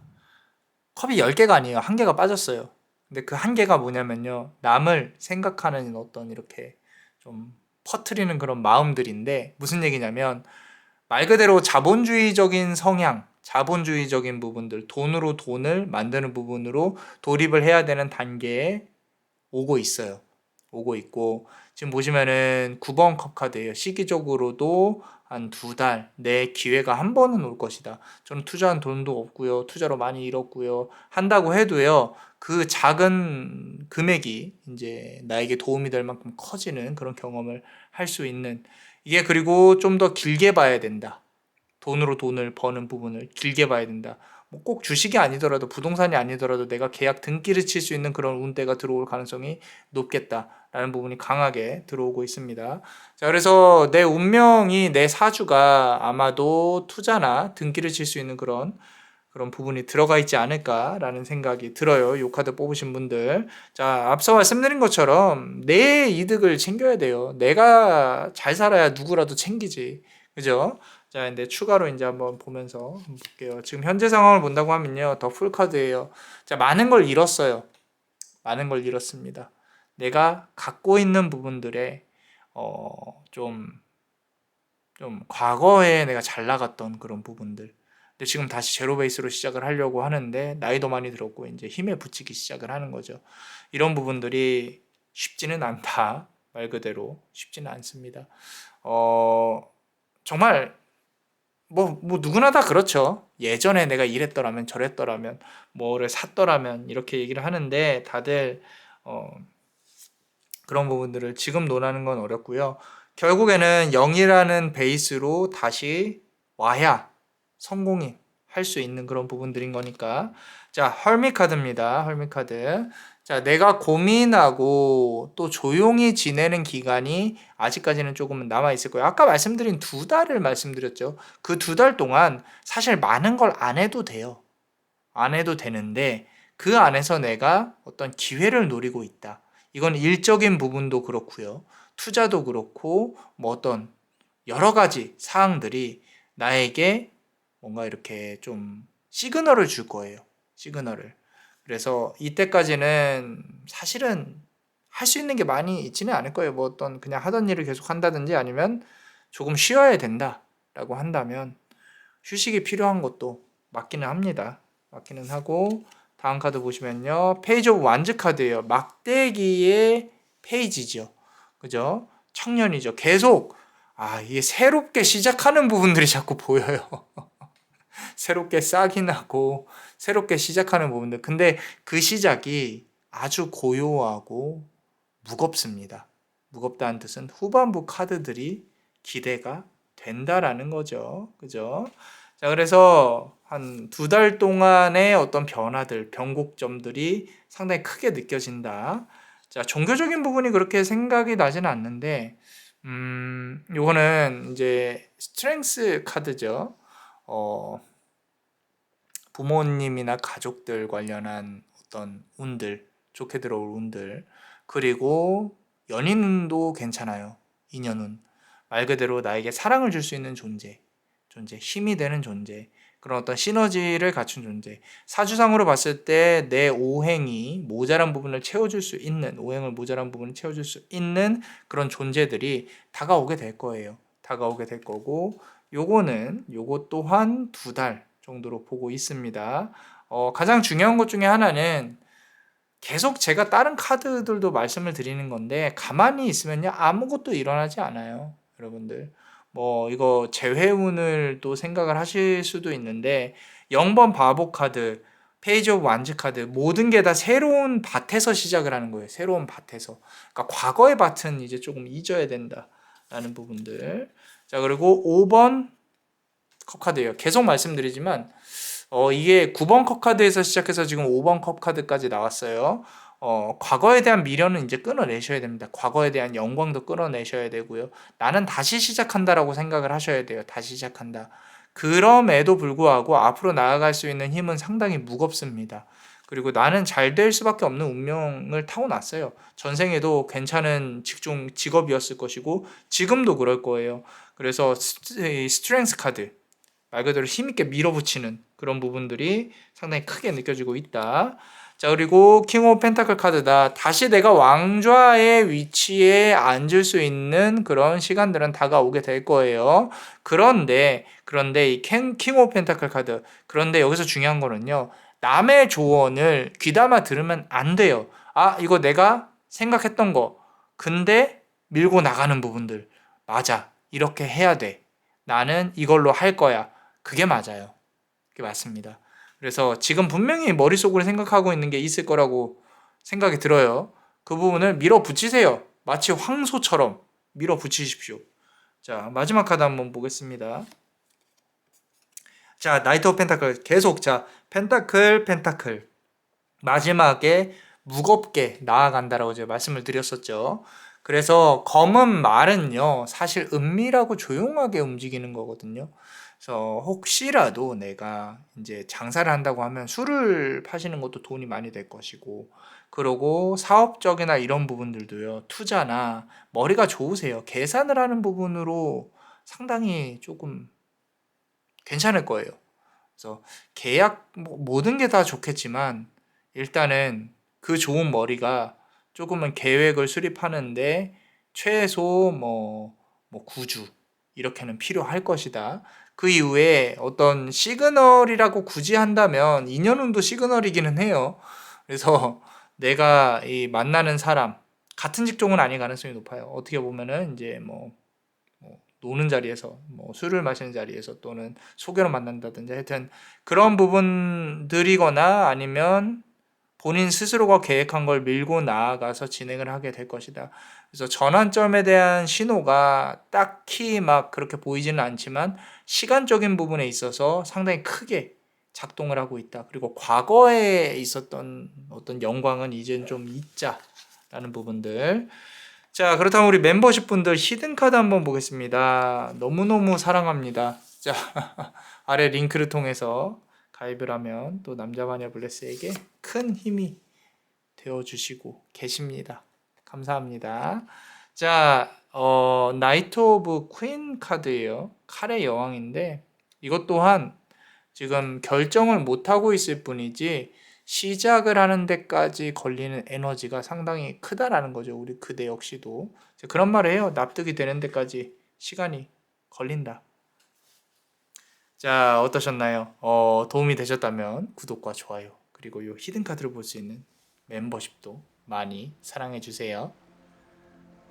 컵이 10개가 아니에요. 1개가 빠졌어요. 근데 그 1개가 뭐냐면요, 남을 생각하는 어떤 이렇게 좀 퍼트리는 그런 마음들인데, 무슨 얘기냐면 말 그대로 자본주의적인 성향, 자본주의적인 부분들, 돈으로 돈을 만드는 부분으로 돌입을 해야 되는 단계에 오고 있어요. 오고 있고, 지금 보시면은 9번 컵 카드예요. 시기적으로도 한 2달 내 기회가 한 번은 올 것이다. 저는 투자한 돈도 없고요. 투자로 많이 잃었고요. 한다고 해도요, 그 작은 금액이 이제 나에게 도움이 될 만큼 커지는 그런 경험을 할 수 있는, 이게 그리고 좀 더 길게 봐야 된다. 돈으로 돈을 버는 부분을 길게 봐야 된다. 뭐 꼭 주식이 아니더라도, 부동산이 아니더라도 내가 계약 등기를 칠 수 있는 그런 운대가 들어올 가능성이 높겠다라는 부분이 강하게 들어오고 있습니다. 자, 그래서 내 운명이, 내 사주가 아마도 투자나 등기를 칠 수 있는 그런 부분이 들어가 있지 않을까라는 생각이 들어요. 이 카드 뽑으신 분들. 자, 앞서 말씀드린 것처럼 내 이득을 챙겨야 돼요. 내가 잘 살아야 누구라도 챙기지. 그죠? 자, 근데 추가로 이제 한번 보면서 볼게요. 지금 현재 상황을 본다고 하면요, 더 풀 카드예요. 자, 많은 걸 잃었어요. 많은 걸 잃었습니다. 내가 갖고 있는 부분들에 좀 과거에 내가 잘 나갔던 그런 부분들. 근데 지금 다시 제로 베이스로 시작을 하려고 하는데 나이도 많이 들었고 이제 힘에 붙이기 시작을 하는 거죠. 이런 부분들이 쉽지는 않다. 말 그대로 쉽지는 않습니다. 정말 뭐 누구나 다 그렇죠. 예전에 내가 이랬더라면 저랬더라면 뭐를 샀더라면 이렇게 얘기를 하는데, 다들 그런 부분들을 지금 논하는 건 어렵고요. 결국에는 0이라는 베이스로 다시 와야 성공이 할 수 있는 그런 부분들인 거니까. 자, 헐밋 카드입니다. 헐밋 카드. 자, 내가 고민하고 또 조용히 지내는 기간이 아직까지는 조금은 남아있을 거예요. 아까 말씀드린 2달을 말씀드렸죠. 그 2달 동안 사실 많은 걸 안 해도 돼요. 안 해도 되는데 그 안에서 내가 어떤 기회를 노리고 있다. 이건 일적인 부분도 그렇고요. 투자도 그렇고 뭐 어떤 여러 가지 사항들이 나에게 뭔가 이렇게 좀 시그널을 줄 거예요. 시그널을. 그래서 이때까지는 사실은 할 수 있는 게 많이 있지는 않을 거예요. 뭐 어떤 그냥 하던 일을 계속 한다든지 아니면 조금 쉬어야 된다라고 한다면 휴식이 필요한 것도 맞기는 합니다. 맞기는 하고 다음 카드 보시면요. 페이지 오브 완즈 카드예요. 막대기의 페이지죠. 그죠? 청년이죠. 계속 이게 새롭게 시작하는 부분들이 자꾸 보여요. 새롭게 싹이 나고 새롭게 시작하는 부분들. 근데 그 시작이 아주 고요하고 무겁습니다. 무겁다는 뜻은 후반부 카드들이 기대가 된다라는 거죠. 그죠? 자, 그래서 한 2달 동안의 어떤 변화들, 변곡점들이 상당히 크게 느껴진다. 자, 종교적인 부분이 그렇게 생각이 나지는 않는데, 요거는 이제 스트렝스 카드죠. 부모님이나 가족들 관련한 어떤 운들, 좋게 들어올 운들, 그리고 연인운도 괜찮아요. 인연운. 말 그대로 나에게 사랑을 줄 수 있는 존재, 힘이 되는 존재, 그런 어떤 시너지를 갖춘 존재. 사주상으로 봤을 때 내 오행이 모자란 부분을 채워줄 수 있는, 오행을 모자란 부분을 채워줄 수 있는 그런 존재들이 다가오게 될 거예요. 다가오게 될 거고, 요거 또한 2달 정도로 보고 있습니다. 가장 중요한 것 중에 하나는 계속 제가 다른 카드들도 말씀을 드리는 건데 가만히 있으면요 아무것도 일어나지 않아요. 여러분들 뭐 이거 재회운을 또 생각을 하실 수도 있는데 0번 바보 카드, 페이지 오브 완즈 카드 모든 게 다 새로운 밭에서 시작을 하는 거예요. 새로운 밭에서. 그러니까 과거의 밭은 이제 조금 잊어야 된다라는 부분들. 자, 그리고 5번 컵 카드예요. 계속 말씀드리지만 이게 9번 컵 카드에서 시작해서 지금 5번 컵 카드까지 나왔어요. 과거에 대한 미련은 이제 끊어내셔야 됩니다. 과거에 대한 영광도 끊어내셔야 되고요. 나는 다시 시작한다라고 생각을 하셔야 돼요. 다시 시작한다. 그럼에도 불구하고 앞으로 나아갈 수 있는 힘은 상당히 무겁습니다. 그리고 나는 잘 될 수밖에 없는 운명을 타고났어요. 전생에도 괜찮은 직업이었을 것이고 지금도 그럴 거예요. 그래서 스트렝스 카드 말 그대로 힘있게 밀어붙이는 그런 부분들이 상당히 크게 느껴지고 있다. 자, 그리고 킹 오브 펜타클 카드다. 다시 내가 왕좌의 위치에 앉을 수 있는 그런 시간들은 다가오게 될 거예요. 그런데 이 킹 오브 펜타클 카드. 그런데 여기서 중요한 거는요. 남의 조언을 귀담아 들으면 안 돼요. 이거 내가 생각했던 거. 근데 밀고 나가는 부분들. 맞아. 이렇게 해야 돼. 나는 이걸로 할 거야. 그게 맞아요. 그게 맞습니다. 그래서 지금 분명히 머릿속으로 생각하고 있는 게 있을 거라고 생각이 들어요. 그 부분을 밀어붙이세요. 마치 황소처럼 밀어붙이십시오. 자, 마지막 카드 한번 보겠습니다. 자, 나이트 오브 펜타클 계속. 자, 펜타클 마지막에 무겁게 나아간다라고 제가 말씀을 드렸었죠. 그래서 검은 말은요 사실 은밀하고 조용하게 움직이는 거거든요. 그래서 혹시라도 내가 이제 장사를 한다고 하면 술을 파시는 것도 돈이 많이 될 것이고, 그리고 사업적이나 이런 부분들도요 투자나 머리가 좋으세요. 계산을 하는 부분으로 상당히 조금 괜찮을 거예요. 그래서 계약 모든 게 다 좋겠지만 일단은 그 좋은 머리가 조금은 계획을 수립하는데 최소 9주 이렇게는 필요할 것이다. 그 이후에 어떤 시그널이라고 굳이 한다면 인연운도 시그널이기는 해요. 그래서 내가 이 만나는 사람 같은 직종은 아닐 가능성이 높아요. 어떻게 보면은 이제 노는 자리에서 술을 마시는 자리에서 또는 소개로 만난다든지 하여튼 그런 부분들이거나 아니면 본인 스스로가 계획한 걸 밀고 나아가서 진행을 하게 될 것이다. 그래서 전환점에 대한 신호가 딱히 막 그렇게 보이지는 않지만 시간적인 부분에 있어서 상당히 크게 작동을 하고 있다. 그리고 과거에 있었던 어떤 영광은 이제는 좀 잊자라는 부분들. 자, 그렇다면 우리 멤버십 분들 히든카드 한번 보겠습니다. 너무너무 사랑합니다. 자, 아래 링크를 통해서 가입을 하면 또 남자마녀 블레스에게 큰 힘이 되어주시고 계십니다. 감사합니다. 자, 나이트 오브 퀸 카드예요. 칼의 여왕인데 이것 또한 지금 결정을 못하고 있을 뿐이지 시작을 하는 데까지 걸리는 에너지가 상당히 크다라는 거죠. 우리 그대 역시도. 그런 말을 해요. 납득이 되는 데까지 시간이 걸린다. 자, 어떠셨나요? 도움이 되셨다면 구독과 좋아요, 그리고 이 히든 카드를 볼 수 있는 멤버십도 많이 사랑해 주세요.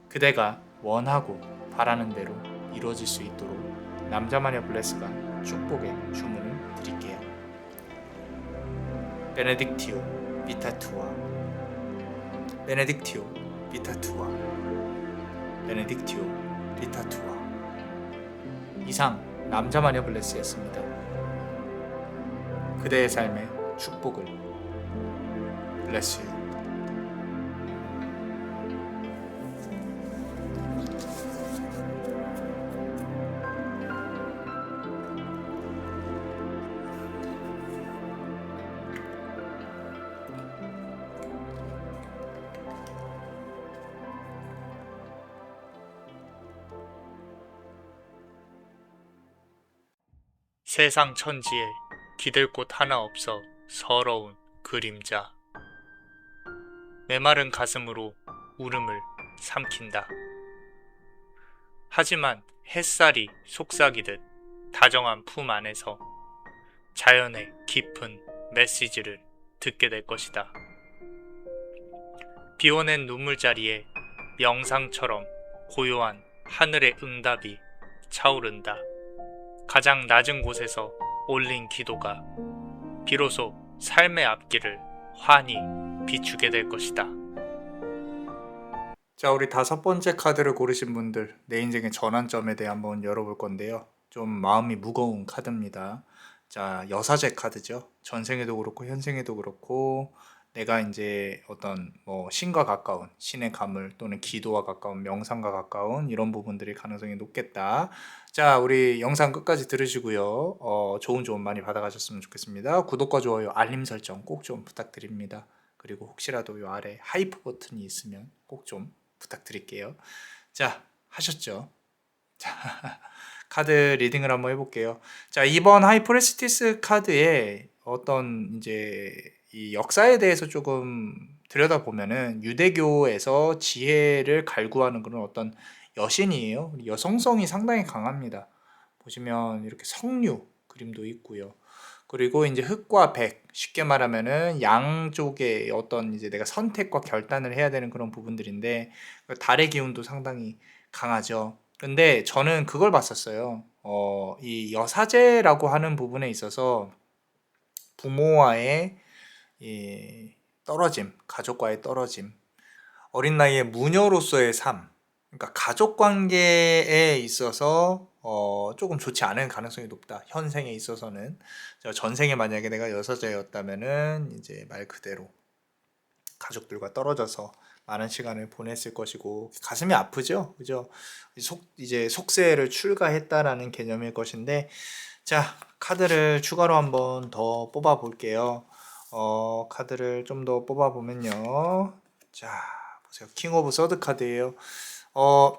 그대가 원하고 바라는 대로 이루어질 수 있도록 남자마녀 블레스가 축복의 주문을 드릴게요. 베네딕티오 비타투아, 베네딕티오 비타투아, 베네딕티오 비타투아. 이상 남자마녀 블레스였습니다. 그대의 삶에 축복을. 블레스 유. 세상 천지에 기댈 곳 하나 없어 서러운 그림자. 메마른 가슴으로 울음을 삼킨다. 하지만 햇살이 속삭이듯 다정한 품 안에서 자연의 깊은 메시지를 듣게 될 것이다. 비워낸 눈물자리에 명상처럼 고요한 하늘의 응답이 차오른다. 가장 낮은 곳에서 올린 기도가 비로소 삶의 앞길을 환히 비추게 될 것이다. 자, 우리 5번째 카드를 고르신 분들, 내 인생의 전환점에 대해 한번 열어볼 건데요. 좀 마음이 무거운 카드입니다. 자, 여사제 카드죠. 전생에도 그렇고 현생에도 그렇고 내가 이제 어떤 신과 가까운 신의 가물 또는 기도와 가까운 명상과 가까운 이런 부분들이 가능성이 높겠다. 자, 우리 영상 끝까지 들으시고요. 좋은 조언 많이 받아가셨으면 좋겠습니다. 구독과 좋아요, 알림 설정 꼭 좀 부탁드립니다. 그리고 혹시라도 요 아래 하이프 버튼이 있으면 꼭 좀 부탁드릴게요. 자, 하셨죠? 자, 카드 리딩을 한번 해볼게요. 자, 이번 하이프레스티스 카드에 어떤 이제 이 역사에 대해서 조금 들여다보면은 유대교에서 지혜를 갈구하는 그런 어떤 여신이에요. 여성성이 상당히 강합니다. 보시면 이렇게 석류 그림도 있고요. 그리고 이제 흑과 백, 쉽게 말하면은 양쪽의 어떤 이제 내가 선택과 결단을 해야 되는 그런 부분들인데 달의 기운도 상당히 강하죠. 근데 저는 그걸 봤었어요. 이 여사제라고 하는 부분에 있어서 부모와의 이 떨어짐, 가족과의 떨어짐, 어린 나이에 무녀로서의 삶, 그러니까 가족 관계에 있어서 조금 좋지 않은 가능성이 높다. 현생에 있어서는. 전생에 만약에 내가 여사제였다면은 이제 말 그대로 가족들과 떨어져서 많은 시간을 보냈을 것이고 가슴이 아프죠, 그죠? 이제 속세를 출가했다라는 개념일 것인데, 자, 카드를 추가로 한번 더 뽑아 볼게요. 카드를 좀 더 뽑아 보면요. 자, 보세요. 킹 오브 서드 카드예요.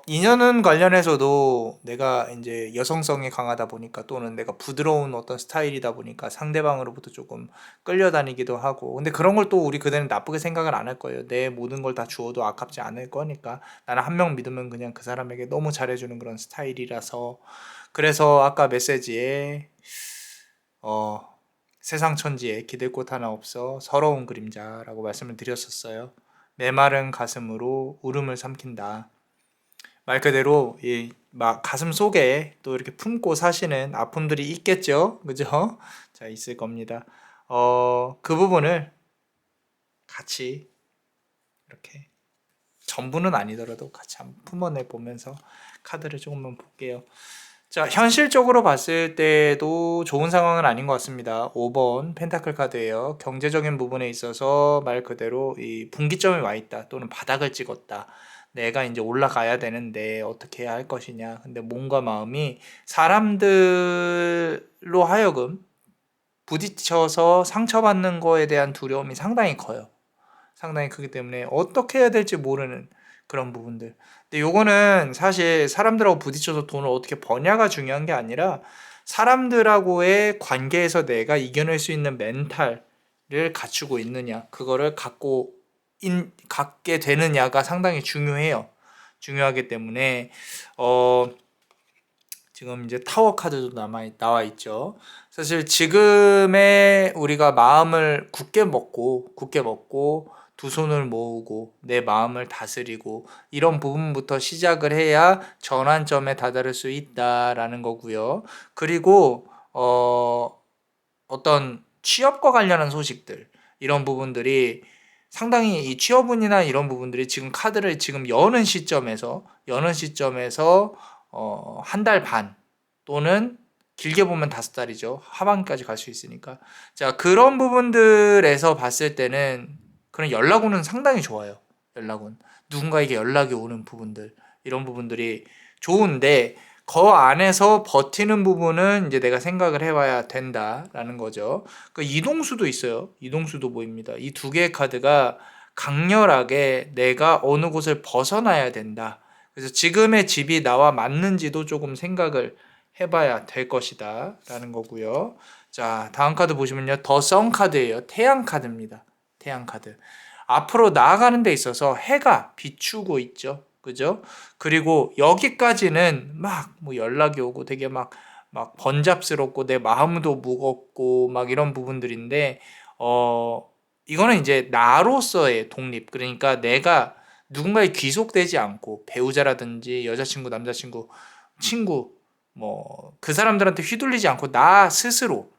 인연은 관련해서도 내가 이제 여성성이 강하다 보니까 또는 내가 부드러운 어떤 스타일이다 보니까 상대방으로부터 조금 끌려다니기도 하고, 근데 그런 걸 또 우리 그대는 나쁘게 생각을 안 할 거예요. 내 모든 걸 다 주어도 아깝지 않을 거니까. 나는 한 명 믿으면 그냥 그 사람에게 너무 잘해주는 그런 스타일이라서. 그래서 아까 메시지에 세상 천지에 기댈 곳 하나 없어 서러운 그림자라고 말씀을 드렸었어요. 메마른 가슴으로 울음을 삼킨다. 말 그대로 가슴 속에 또 이렇게 품고 사시는 아픔들이 있겠죠, 그죠? 자, 있을 겁니다. 그 부분을 같이 이렇게 전부는 아니더라도 같이 한번 품어내 보면서 카드를 조금만 볼게요. 자, 현실적으로 봤을 때도 좋은 상황은 아닌 것 같습니다. 5번 펜타클 카드예요. 경제적인 부분에 있어서 말 그대로 이 분기점이 와 있다 또는 바닥을 찍었다. 내가 이제 올라가야 되는데 어떻게 해야 할 것이냐. 근데 몸과 마음이 사람들로 하여금 부딪혀서 상처받는 거에 대한 두려움이 상당히 커요. 상당히 크기 때문에 어떻게 해야 될지 모르는 그런 부분들. 근데 요거는 사실 사람들하고 부딪혀서 돈을 어떻게 버냐가 중요한 게 아니라 사람들하고의 관계에서 내가 이겨낼 수 있는 멘탈을 갖추고 있느냐, 그거를 갖게 되느냐가 상당히 중요해요. 중요하기 때문에 지금 이제 타워 카드도 나와 있죠. 사실 지금의 우리가 마음을 굳게 먹고 두 손을 모으고 내 마음을 다스리고 이런 부분부터 시작을 해야 전환점에 다다를 수 있다라는 거고요. 그리고 어떤 취업과 관련한 소식들, 이런 부분들이 상당히 이 취업운이나 이런 부분들이 지금 카드를 지금 여는 시점에서 한 달 반 또는 길게 보면 5달이죠. 하반기까지 갈 수 있으니까. 자, 그런 부분들에서 봤을 때는 그런 연락운은 상당히 좋아요. 연락운. 누군가에게 연락이 오는 부분들, 이런 부분들이 좋은데 그 안에서 버티는 부분은 이제 내가 생각을 해봐야 된다라는 거죠. 그 이동수도 있어요. 이동수도 보입니다. 이 두 개의 카드가 강렬하게 내가 어느 곳을 벗어나야 된다. 그래서 지금의 집이 나와 맞는지도 조금 생각을 해봐야 될 것이다 라는 거고요. 자, 다음 카드 보시면요, 더 선 카드예요. 태양 카드입니다. 태양 카드. 앞으로 나아가는 데 있어서 해가 비추고 있죠. 그죠? 그리고 여기까지는 막 뭐 연락이 오고 되게 막 번잡스럽고 내 마음도 무겁고 막 이런 부분들인데, 이거는 이제 나로서의 독립, 그러니까 내가 누군가에 귀속되지 않고, 배우자라든지 여자친구, 남자친구, 친구, 뭐 그 사람들한테 휘둘리지 않고 나 스스로,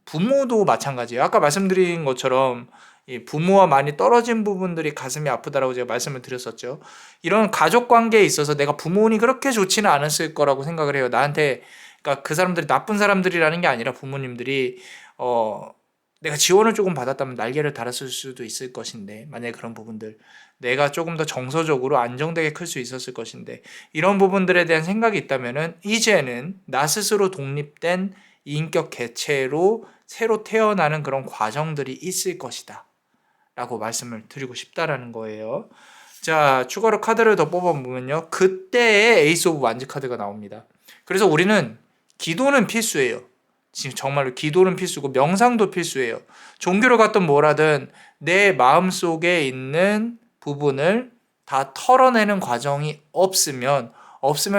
부모도 마찬가지예요. 아까 말씀드린 것처럼 이 부모와 많이 떨어진 부분들이 가슴이 아프다라고 제가 말씀을 드렸었죠. 이런 가족 관계에 있어서 내가 부모님이 그렇게 좋지는 않았을 거라고 생각을 해요. 나한테, 그러니까 그 사람들이 나쁜 사람들이라는 게 아니라 부모님들이 내가 지원을 조금 받았다면 날개를 달았을 수도 있을 것인데, 만약에 그런 부분들 내가 조금 더 정서적으로 안정되게 클 수 있었을 것인데, 이런 부분들에 대한 생각이 있다면은 이제는 나 스스로 독립된 인격 개체로 새로 태어나는 그런 과정들이 있을 것이다 라고 말씀을 드리고 싶다라는 거예요. 자, 추가로 카드를 더 뽑아보면요, 그때의 에이스 오브 완즈 카드가 나옵니다. 그래서 우리는 기도는 필수예요. 지금 정말로 기도는 필수고 명상도 필수예요. 종교를 갔든 뭐라든 내 마음속에 있는 부분을 다 털어내는 과정이 없으면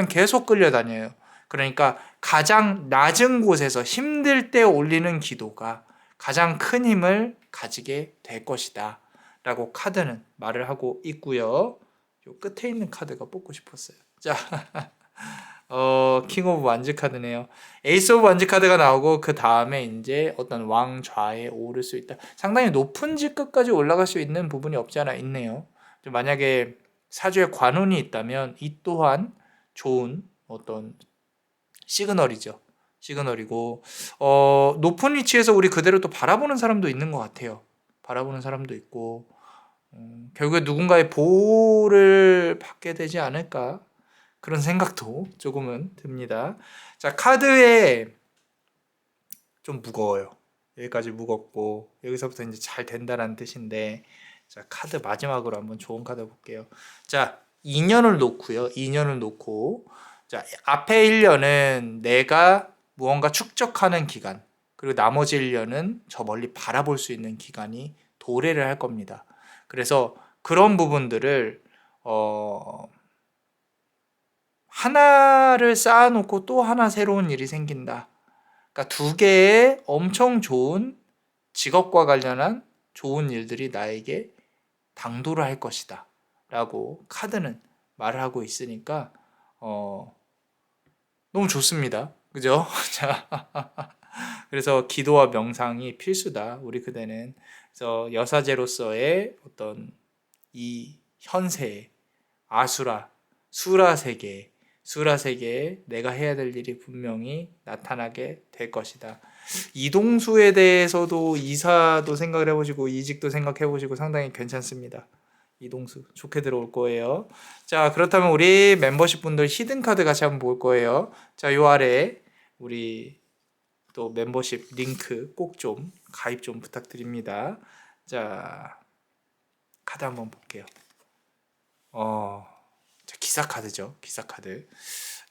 계속 끌려다녀요. 그러니까 가장 낮은 곳에서 힘들 때 올리는 기도가 가장 큰 힘을 가지게 될 것이다 라고 카드는 말을 하고 있고요. 요 끝에 있는 카드가 뽑고 싶었어요. 자, 킹 오브 완즈 카드네요. 에이스 오브 완즈 카드가 나오고 그 다음에 이제 어떤 왕좌에 오를 수 있다. 상당히 높은 직급까지 올라갈 수 있는 부분이 없지 않아 있네요. 만약에 사주에 관운이 있다면 이 또한 좋은 어떤 시그널이죠. 시그널이고, 높은 위치에서 우리 그대로 또 바라보는 사람도 있는 것 같아요. 바라보는 사람도 있고, 결국에 누군가의 보호를 받게 되지 않을까, 그런 생각도 조금은 듭니다. 자, 카드에 좀 무거워요. 여기까지 무겁고 여기서부터 이제 잘 된다라는 뜻인데, 자, 카드 마지막으로 한번 좋은 카드 볼게요. 자, 2년을 놓고요. 2년을 놓고, 자, 앞에 1년은 내가 무언가 축적하는 기간, 그리고 나머지 1년은 저 멀리 바라볼 수 있는 기간이 도래를 할 겁니다. 그래서 그런 부분들을 하나를 쌓아놓고 또 하나 새로운 일이 생긴다. 그러니까 두 개의 엄청 좋은 직업과 관련한 좋은 일들이 나에게 당도를 할 것이다 라고 카드는 말을 하고 있으니까 너무 좋습니다. 그죠? 자, 그래서 기도와 명상이 필수다, 우리 그대는. 그래서 여사제로서의 어떤 이 현세의 아수라, 수라 세계에 내가 해야 될 일이 분명히 나타나게 될 것이다. 이동수에 대해서도 이사도 생각을 해보시고 이직도 생각해보시고 상당히 괜찮습니다. 이동수 좋게 들어올 거예요. 자, 그렇다면 우리 멤버십 분들 히든 카드 같이 한번 볼 거예요. 자, 요 아래 우리 또 멤버십 링크 꼭 좀 가입 좀 부탁드립니다. 자, 카드 한번 볼게요. 자, 기사 카드죠. 기사 카드.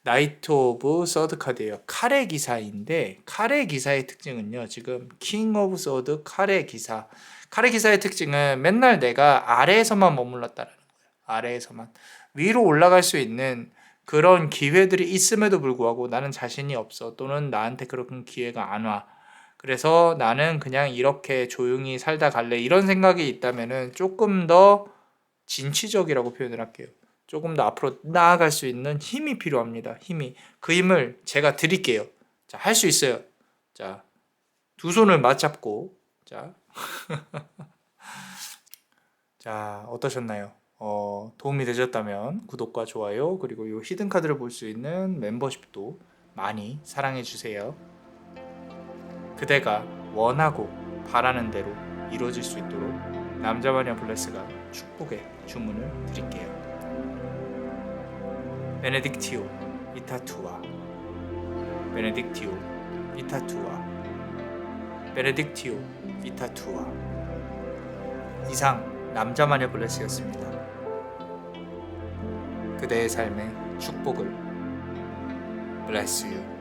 나이트 오브 서드 카드예요. 칼의 기사인데 칼의 기사의 특징은요. 지금 킹 오브 서드 칼의 기사. 칼의 기사의 특징은 맨날 내가 아래에서만 머물렀다라는 거예요. 아래에서만. 위로 올라갈 수 있는 그런 기회들이 있음에도 불구하고 나는 자신이 없어. 또는 나한테 그런 기회가 안 와. 그래서 나는 그냥 이렇게 조용히 살다 갈래. 이런 생각이 있다면은 조금 더 진취적이라고 표현을 할게요. 조금 더 앞으로 나아갈 수 있는 힘이 필요합니다. 힘이. 그 힘을 제가 드릴게요. 자, 할 수 있어요. 자, 두 손을 맞잡고. 자, 자, 어떠셨나요? 도움이 되셨다면 구독과 좋아요 그리고 이 히든 카드를 볼 수 있는 멤버십도 많이 사랑해 주세요. 그대가 원하고 바라는 대로 이루어질 수 있도록 남자마녀 블레스가 축복의 주문을 드릴게요. 베네딕티오 이타투아 베네딕티오 이타투아 베네딕티오 이타투아. 이상 남자마녀 블레스였습니다. 그대의 삶에 축복을. Bless you.